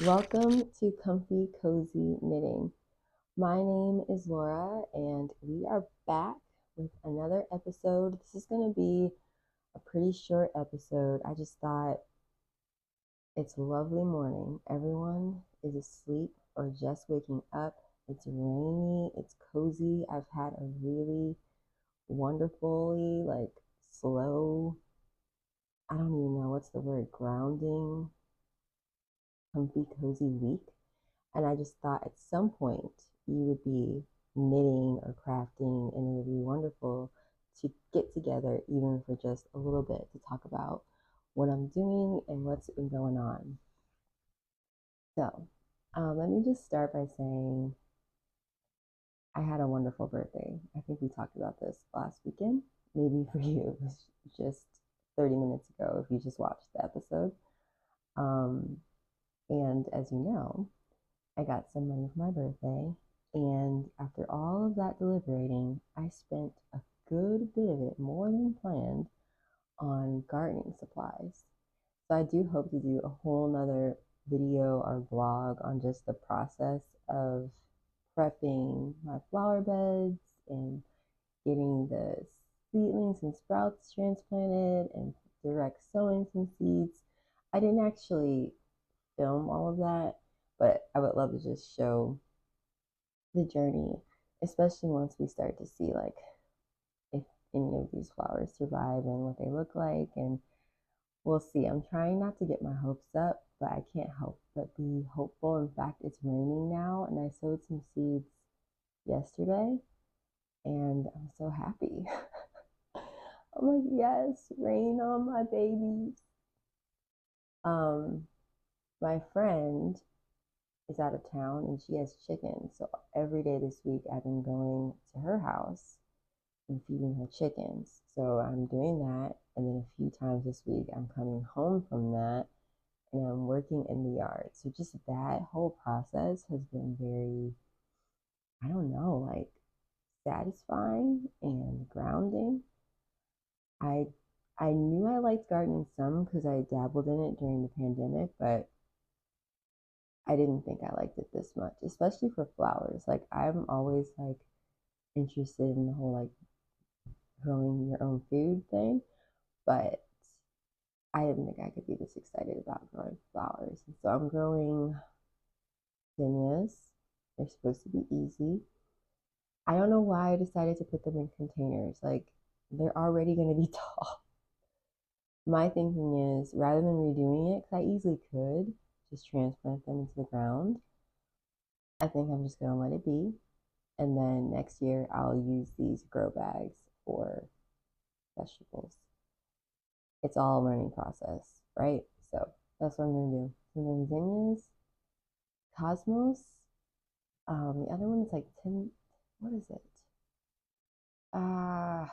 Welcome to Comfy Cozy Knitting. My name is Laura, and we are back with another episode. This is going to be a pretty short episode. I just thought it's a lovely morning. Everyone is asleep or just waking up. It's rainy, it's cozy. I've had a really wonderfully, slow, I don't even know what's the word, grounding, comfy, cozy week. And I just thought at some point you would be knitting or crafting, and it would be wonderful to get together, even for just a little bit, to talk about what I'm doing and what's been going on. So, let me just start by saying I had a wonderful birthday. I think we talked about this last weekend. Maybe for you, it was just 30 minutes ago if you just watched the episode. Um, and as you know, I got some money for my birthday, and after all of that deliberating, I spent a good bit of it, more than planned, on gardening supplies. So I do hope to do a whole nother video or vlog on just the process of prepping my flower beds and getting the seedlings and sprouts transplanted and direct sowing some seeds. I didn't actually film all of that, but I would love to just show the journey, especially once we start to see like if any of these flowers survive and what they look like. And we'll see. I'm trying not to get my hopes up, but I can't help but be hopeful. In fact, it's raining now, and I sowed some seeds yesterday, and I'm so happy. I'm like, yes, rain on my babies. Um, my friend is out of town and she has chickens. So every day this week I've been going to her house and feeding her chickens. So I'm doing that. And then a few times this week I'm coming home from that and I'm working in the yard. So just that whole process has been very, I don't know, like satisfying and grounding. I I knew I liked gardening some because I dabbled in it during the pandemic, but I didn't think I liked it this much, especially for flowers. Like I'm always like interested in the whole like growing your own food thing, but I didn't think I could be this excited about growing flowers. And so I'm growing zinnias. They're supposed to be easy. I don't know why I decided to put them in containers. Like they're already going to be tall. My thinking is rather than redoing it, because I easily could just transplant them into the ground, I think I'm just going to let it be. And then next year, I'll use these grow bags for vegetables. It's all a learning process, right? So that's what I'm going to do. And then zinnias, cosmos. The other one is like 10, what is it? Ah,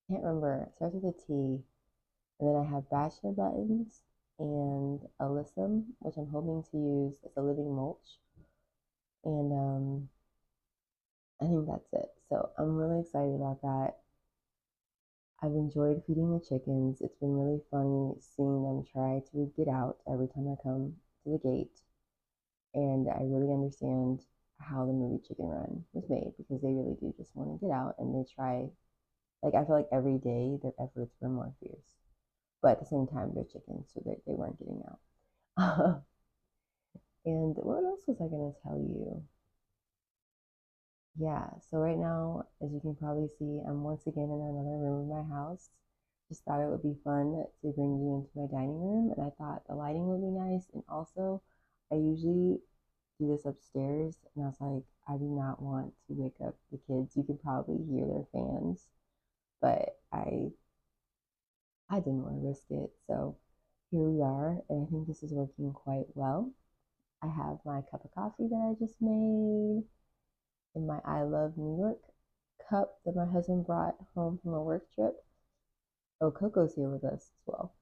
can't remember. It starts with a T. And then I have bachelor buttons and alyssum, which I'm hoping to use as a living mulch. And I think that's it. So I'm really excited about that. I've enjoyed feeding the chickens. It's been really funny seeing them try to get out every time I come to the gate. And I really understand how the movie Chicken Run was made because they really do just want to get out and they try, like, I feel like every day their efforts were more fierce. But at the same time, they're chickens, so they weren't getting out. And what else was I going to tell you? Yeah, so right now, as you can probably see, I'm once again in another room of my house. Just thought it would be fun to bring you into my dining room, and I thought the lighting would be nice. And also, I usually do this upstairs, and I was like, I do not want to wake up the kids. You could probably hear their fans, but I didn't want to risk it. So here we are, and I think this is working quite well. I have my cup of coffee that I just made in my I Love New York cup that my husband brought home from a work trip. Oh, Coco's here with us as well.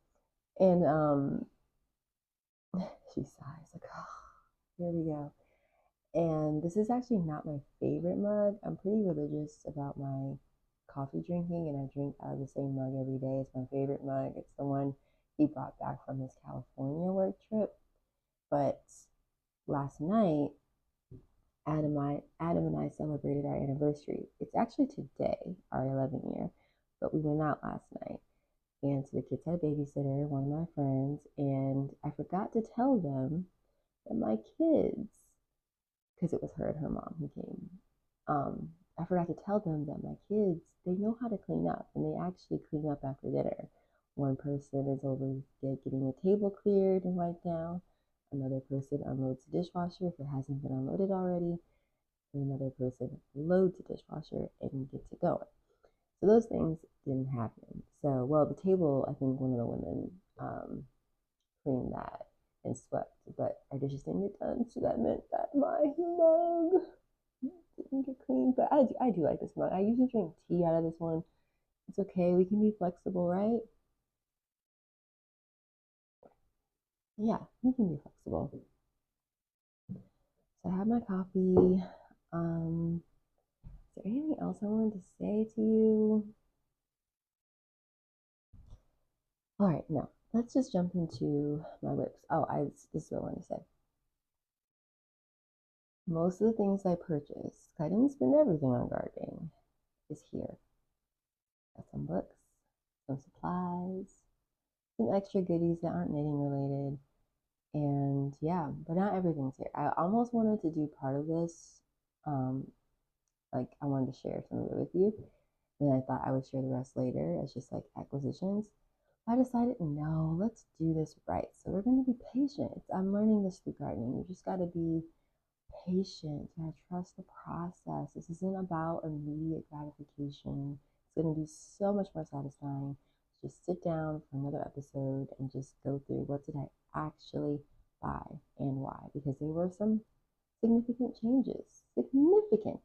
And she sighs like, oh, here we go. And this is actually not my favorite mug. I'm pretty religious about my coffee drinking, and I drink out of the same mug every day. It's my favorite mug. It's the one he brought back from his California work trip. But last night, Adam and I celebrated our anniversary. It's actually today, our 11th year, but we went out last night. And so the kids had a babysitter, one of my friends, and I forgot to tell them that my kids, because it was her and her mom who came, I forgot to tell them that my kids, they know how to clean up, and they actually clean up after dinner. One person is over getting the table cleared and wiped down. Another person unloads the dishwasher if it hasn't been unloaded already. And another person loads the dishwasher and gets it going. So those things didn't happen. So, well, the table, I think one of the women cleaned that and swept, but our dishes didn't get done. So that meant that my mug didn't get cleaned. But I do like this mug. I usually drink tea out of this one. It's okay. We can be flexible, right? Yeah, we can be flexible. So I have my coffee. Is there anything else I wanted to say to you? All right, no. Let's just jump into my whips. Oh, this is what I wanted to say. Most of the things I purchased, I didn't spend everything on gardening, is here. Got some books, some supplies, some extra goodies that aren't knitting related. And yeah, but not everything's here. I almost wanted to do part of this, like I wanted to share some of it with you. And I thought I would share the rest later as just like acquisitions. I decided, no, let's do this right. So we're going to be patient. I'm learning this through gardening. You just got to be patient. You got to trust the process. This isn't about immediate gratification. It's going to be so much more satisfying. Just sit down for another episode and just go through what did I actually buy and why. Because there were some significant changes. Significant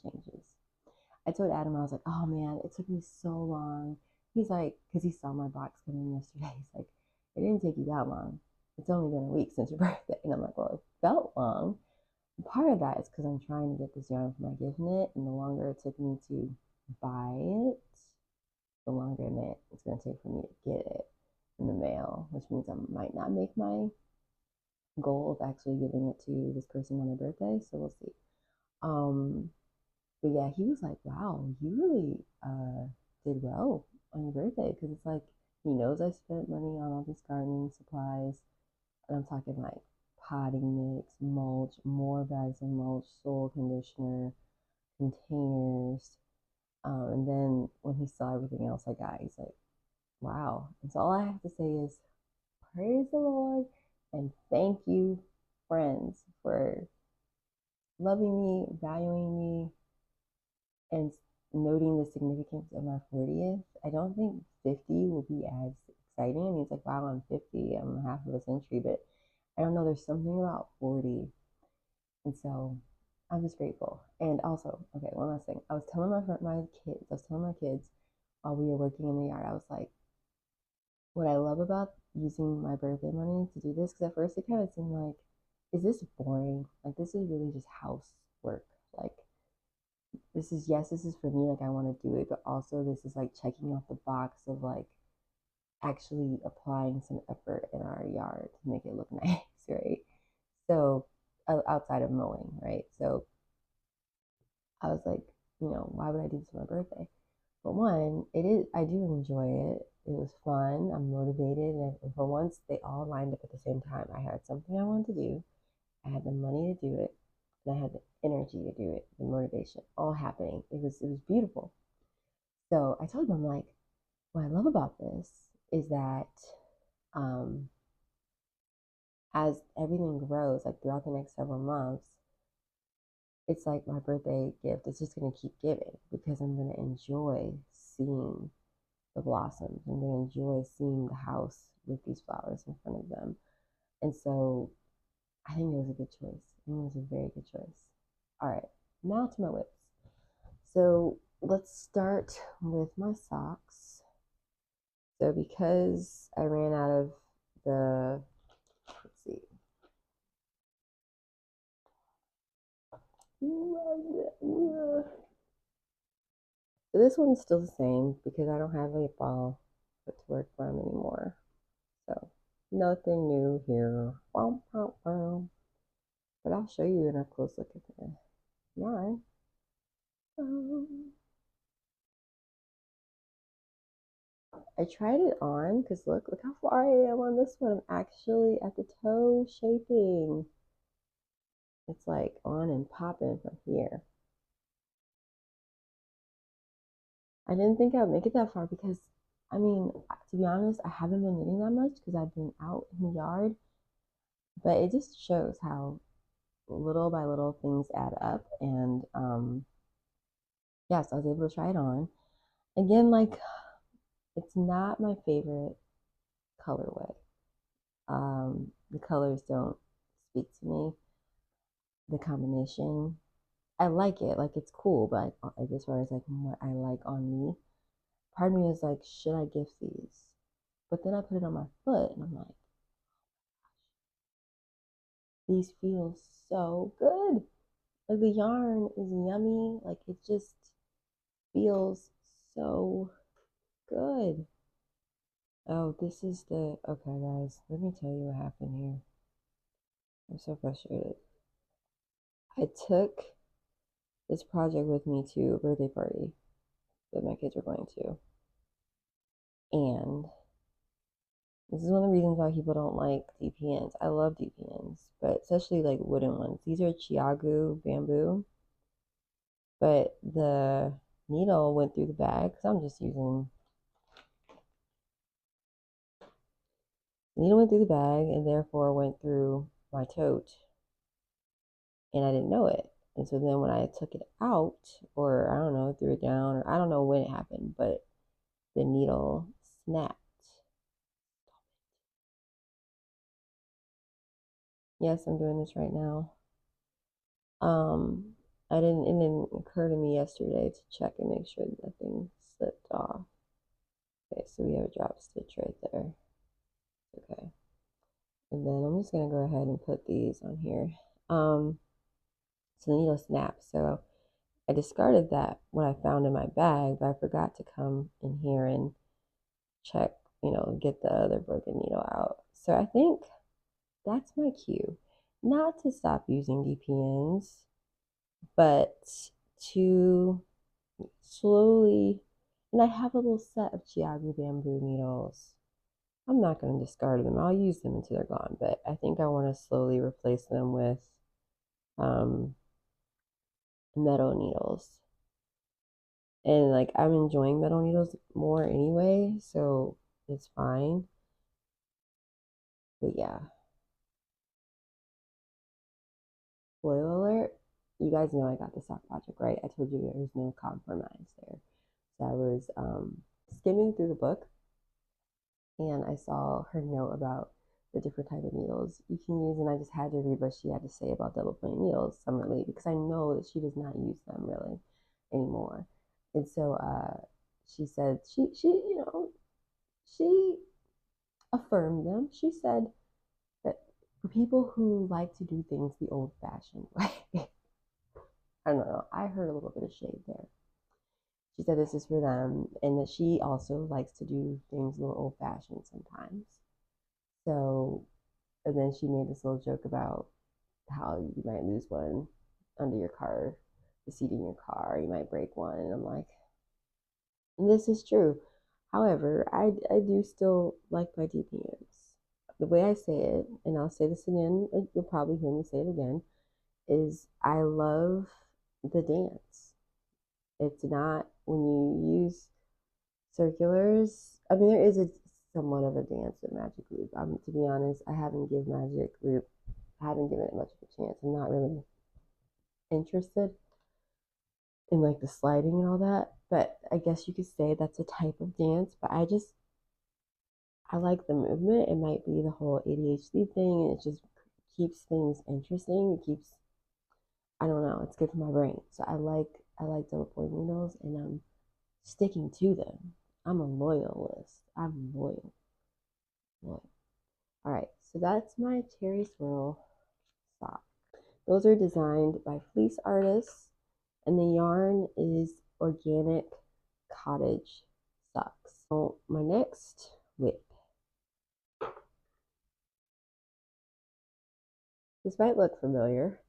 changes. I told Adam, I was like, oh man, it took me so long. He's like, because he saw my box come in yesterday. He's like, it didn't take you that long. It's only been a week since your birthday. And I'm like, well, it felt long. And part of that is because I'm trying to get this yarn for my gift knit. And the longer it took me to buy it, the longer it's going to take for me to get it in the mail, which means I might not make my goal of actually giving it to this person on their birthday. So we'll see. But yeah, he was like, wow, you really did well on your birthday. Because it's like, he knows I spent money on all these gardening supplies. And I'm talking like potting mix, mulch, more bags of mulch, soil conditioner, containers. And then when he saw everything else I got, he's like, wow. And so all I have to say is, praise the Lord and thank you, friends, for loving me, valuing me, and noting the significance of my 40th. I don't think 50 will be as exciting. I mean, it's like, wow, I'm 50, I'm half of a century, but I don't know, there's something about 40. And so I'm just grateful. And also, okay, one last thing. I was telling my kids while we were working in the yard, I was like, what I love about using my birthday money to do this, because at first it kind of seemed like, is this boring? Like, this is really just housework. Like, this is for me, like I want to do it, but also this is like checking off the box of like actually applying some effort in our yard to make it look nice, right? So outside of mowing, right? So I was like, why would I do this for my birthday? But one, I do enjoy it. It was fun. I'm motivated, and for once, they all lined up at the same time. I had something I wanted to do. I had the money to do it, and I had the energy to do it, the motivation, all happening. It was beautiful. So I told them, like, what I love about this is that as everything grows, like throughout the next several months, it's like my birthday gift. It's just going to keep giving because I'm going to enjoy seeing the blossoms. I'm going to enjoy seeing the house with these flowers in front of them. And so I think it was a good choice. I think it was a very good choice. All right, now to my whips. So let's start with my socks. So because I ran out of let's see. So this one's still the same because I don't have a ball to work from anymore. So Nothing new here. But I'll show you an up close look at the yarn. I tried it on because look how far I am on this one. I'm actually at the toe shaping. It's like on and popping from here. I didn't think I would make it that far because, I mean, to be honest, I haven't been knitting that much because I've been out in the yard. But it just shows how little by little things add up. And yes, I was able to try it on. Again, like, it's not my favorite colorway. The colors don't speak to me. The combination, I like it, like it's cool, but like as far as like what I like on me, part of me is like, should I gift these? But then I put it on my foot and I'm like, these feel so good. Like the yarn is yummy. Like it just feels so good. Oh, this is the, okay guys, let me tell you what happened here. I'm so frustrated. I took this project with me to a birthday party that my kids were going to. And this is one of the reasons why people don't like DPNs. I love DPNs, but especially like wooden ones. These are Chiagu bamboo, but the needle went through the bag because I'm just using, the needle went through the bag and therefore went through my tote, and I didn't know it. And so then when I took it out, or I don't know, threw it down, or I don't know when it happened, but the needle snapped. Yes, I'm doing this right now. It didn't occur to me yesterday to check and make sure that nothing slipped off. Okay, so we have a drop stitch right there. Okay. And then I'm just gonna go ahead and put these on here. So the needle snapped. So I discarded that when I found in my bag, but I forgot to come in here and check, get the other broken needle out. So I think that's my cue. Not to stop using DPNs, but to slowly, and I have a little set of Chiagu bamboo needles. I'm not going to discard them. I'll use them until they're gone, but I think I want to slowly replace them with metal needles. And like I'm enjoying metal needles more anyway, so it's fine. But yeah. Spoiler alert, you guys know I got the sock project, right? I told you there was no compromise there. So I was skimming through the book and I saw her note about the different type of needles you can use, and I just had to read what she had to say about double point needles summerly because I know that she does not use them really anymore. And so she said she affirmed them. She said that for people who like to do things the old-fashioned way, I don't know, I heard a little bit of shade there. She said this is for them, and that she also likes to do things a little old-fashioned sometimes. So, and then she made this little joke about how you might lose one under your car, the seat in your car, you might break one. And I'm like, and this is true. However, I do still like my DPNs. The way I say it, and I'll say this again, you'll probably hear me say it again, is I love the dance. It's not when you use circulars. I mean, there is a somewhat of a dance with Magic Loop. To be honest, I haven't given Magic Loop, I haven't given it much of a chance. I'm not really interested in like the sliding and all that. But I guess you could say that's a type of dance. But I like the movement. It might be the whole ADHD thing, and it just keeps things interesting. It keeps, I don't know, it's good for my brain. So I like double point needles, and I'm sticking to them. I'm a loyalist. I'm loyal. Loyal. All right, so that's my Cherry Swirl sock. Those are designed by fleece artists, and the yarn is organic cottage socks. So my next whip This might look familiar.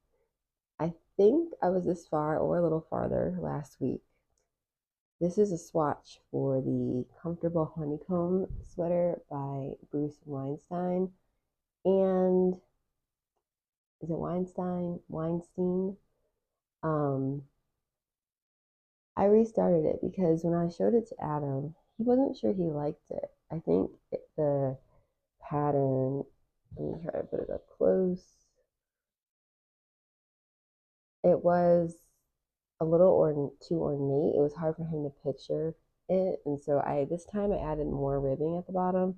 I think I was this far or a little farther last week. This is a swatch for the Comfortable Honeycomb Sweater by Bruce Weinstein. And is it Weinstein? Weinstein? Um, I restarted it because when I showed it to Adam, he wasn't sure he liked it. I think the pattern, let me try to put it up close. It was a little too ornate. It was hard for him to picture it. And so this time I added more ribbing at the bottom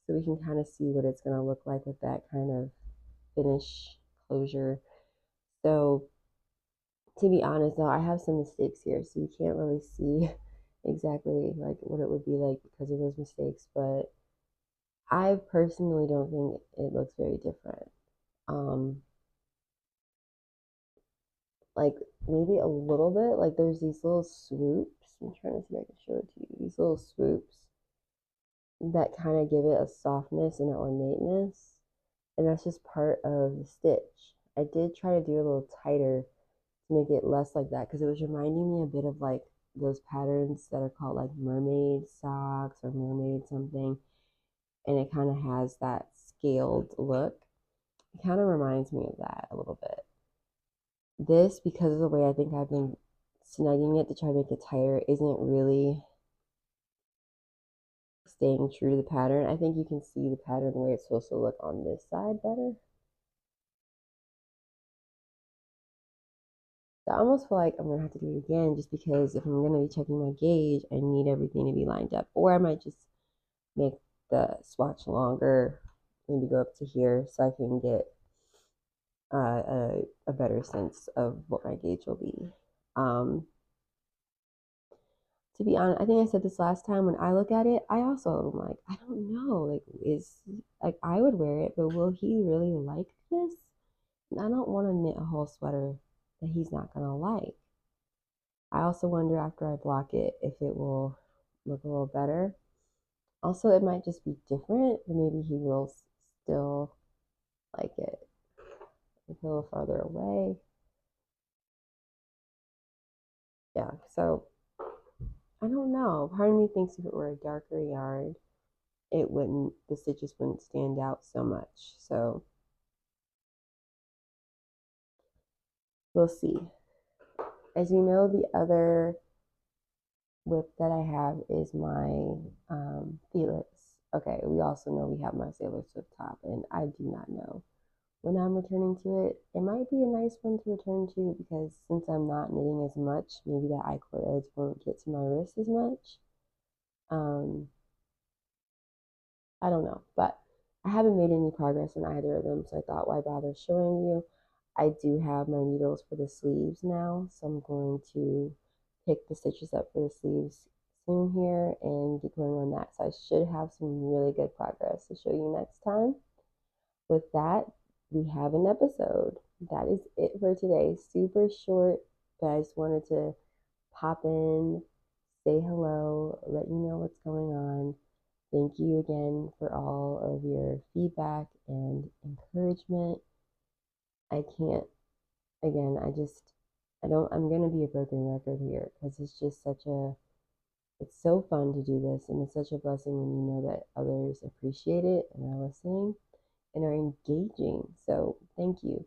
so we can kind of see what it's going to look like with that kind of finish closure. So to be honest though, I have some mistakes here, so you can't really see exactly like what it would be like because of those mistakes, but I personally don't think it looks very different. Like maybe a little bit, like there's these little swoops. I'm trying to see if I can show it to you. These little swoops that kind of give it a softness and an ornateness, and that's just part of the stitch. I did try to do it a little tighter to make it less like that because it was reminding me a bit of like those patterns that are called like mermaid socks or mermaid something, and it kind of has that scaled look. It kind of reminds me of that a little bit. This, because of the way I think I've been snugging it to try to make it tighter, isn't really staying true to the pattern. I think you can see the pattern the way it's supposed to look on this side better. So I almost feel like I'm gonna have to do it again just because if I'm gonna be checking my gauge, I need everything to be lined up. Or I might just make the swatch longer, maybe go up to here so I can get a better sense of what my gauge will be. To be honest, I think I said this last time, when I look at it, I also am like, I don't know, like, I would wear it, but will he really like this? And I don't want to knit a whole sweater that he's not gonna like. I also wonder after I block it if it will look a little better. Also, it might just be different, but maybe he will still like it. It's a little farther away. Yeah, so I don't know. Part of me thinks if it were a darker yarn, the stitches wouldn't stand out so much. So we'll see. As you know, the other whip that I have is my Felix. Okay, we also know we have my Sailor Swift top, and I do not know when I'm returning to it. It might be a nice one to return to because since I'm not knitting as much, maybe the I-cord edge won't get to my wrist as much. I don't know, but I haven't made any progress on either of them, so I thought, why bother showing you? I do have my needles for the sleeves now, so I'm going to pick the stitches up for the sleeves soon here and get going on that. So I should have some really good progress to show you next time. With that, we have an episode. That is it for today. Super short, but I just wanted to pop in, say hello, let you know what's going on. Thank you again for all of your feedback and encouragement. I can't, again, I'm going to be a broken record here because it's so fun to do this, and it's such a blessing when you know that others appreciate it and are listening and are engaging. So thank you.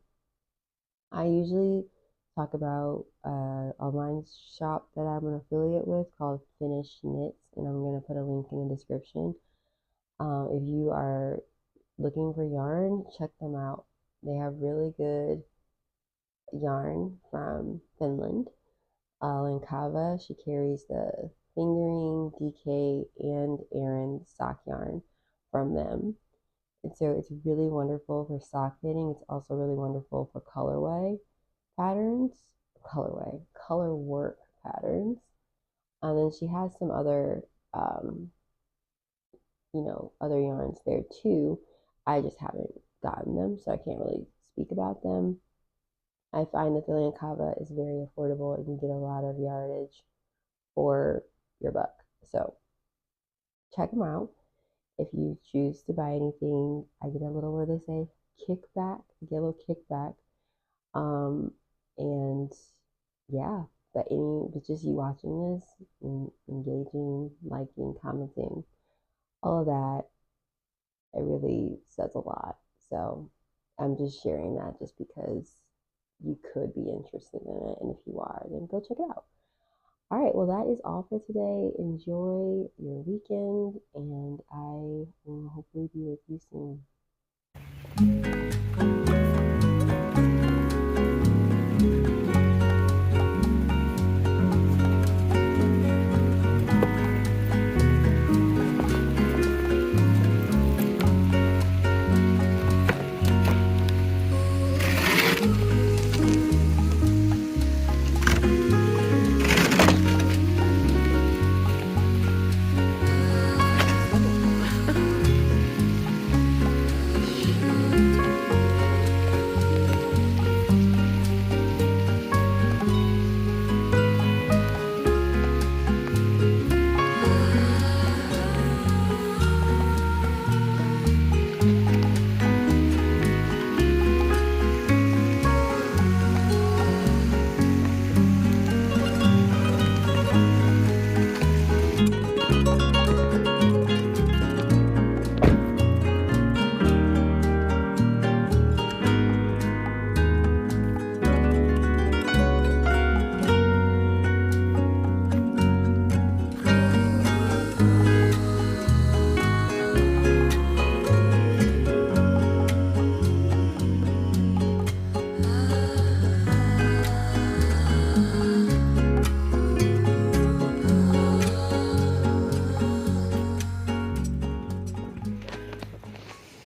I usually talk about an online shop that I'm an affiliate with called Finish Knits, and I'm going to put a link in the description. If you are looking for yarn, check them out. They have really good yarn from Finland. Lankava, she carries the fingering, DK, and Aran sock yarn from them. And so it's really wonderful for sock knitting. It's also really wonderful for color work patterns. And then she has some other, other yarns there too. I just haven't gotten them, so I can't really speak about them. I find that the Lankava is very affordable and you get a lot of yardage for your buck. So check them out. If you choose to buy anything, I get a little, what do they say? kickback, get a little kickback. And yeah, but just you watching this and engaging, liking, commenting, all of that, it really says a lot. So I'm just sharing that just because you could be interested in it. And if you are, then go check it out. All right, well, that is all for today. Enjoy your weekend, and I will hopefully be with you soon.